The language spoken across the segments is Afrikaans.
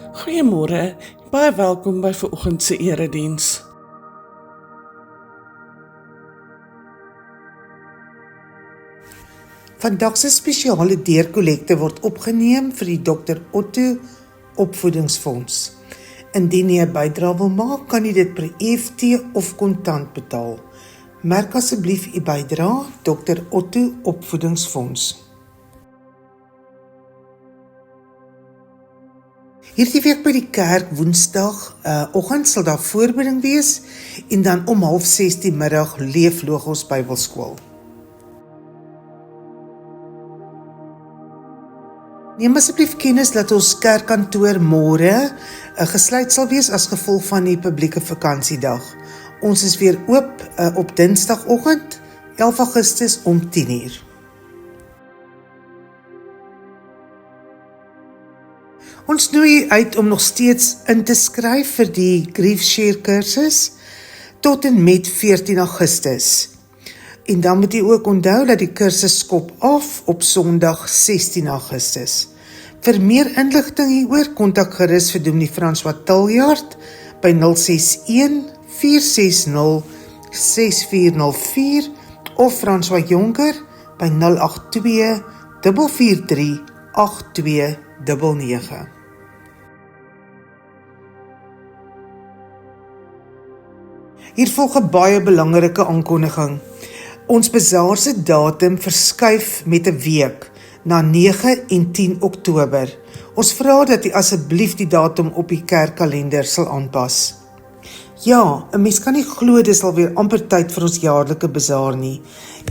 Goeiemôre, baie welkom by vanoggend se erediens. Vandag se spesiale deurkollekte word opgeneem vir die Dr. Otto Opvoedingsfonds. Indien jy 'n bydrae wil maak, kan jy dit per EFT of kontant betaal. Merk asseblief u bydrae Dr. Otto Opvoedingsfonds. Hierdie week by die kerk Woensdag oggend sal daar voorbereiding wees en dan om 5:30 die middag Leef Logos Bybelskool. Neem asseblief kennis dat ons kerkkantoor môre gesluit sal wees as gevolg van die publieke vakansiedag. Ons is weer oop op Dinsdagoggend, 11 Augustus om 10:00. Ons nooi uit om nog steeds in te skryf vir die Grief Share kursus tot en met 14 Augustus. En dan moet jy ook onthou dat die kursus skop af op Sondag 16 Augustus. Vir meer inligting hieroor, kontak gerus vir Dominee François Tiljaard by 061 460 6404 of François Jonker by 082 443 8299. Hier volg 'n baie belangrike aankondiging. Ons bazaar se datum verskuif met 'n week na 9 en 10 Oktober. Ons vra dat u asseblief die datum op die kerkkalender sal aanpas. Ja, 'n mens kan nie glo dis alweer amper tyd vir ons jaarlike bazaar nie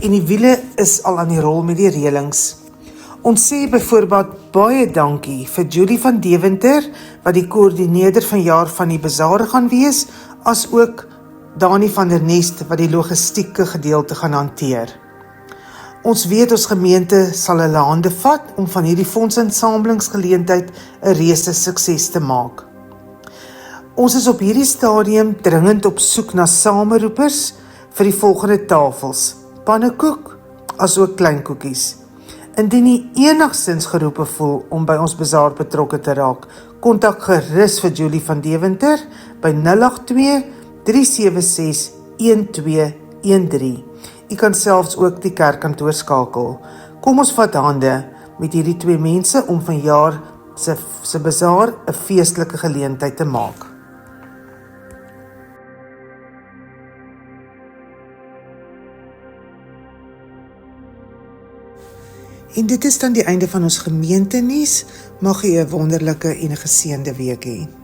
en die wiele is al aan die rol met die reëlings. Ons sê byvoorbeeld baie dankie vir Julie van Deventer wat die koördineerder vanjaar van die bazaar gaan wees, as ook Dani van der Nest wat die logistieke gedeelte gaan hanteer. Ons weet ons gemeente sal hulle hande vat om van hierdie fondsinsamelingsgeleentheid 'n reuse sukses te maak. Ons is op hierdie stadium dringend op soek na sameroepers vir die volgende tafels: pannekoek as ook kleinkoekies. Indien jy enigstens geroepe voel om by ons bazaar betrokke te raak, kontak gerus vir Julie van Deventer by 082 376 1213. U kan selfs ook die kerkkantoor skakel. Kom ons vat hande met hierdie twee mense om vanjaar se bazaar 'n feestelike geleentheid te maak. En dit is dan die einde van ons gemeentenuus. Mag u 'n wonderlike en 'n geseënde week hê.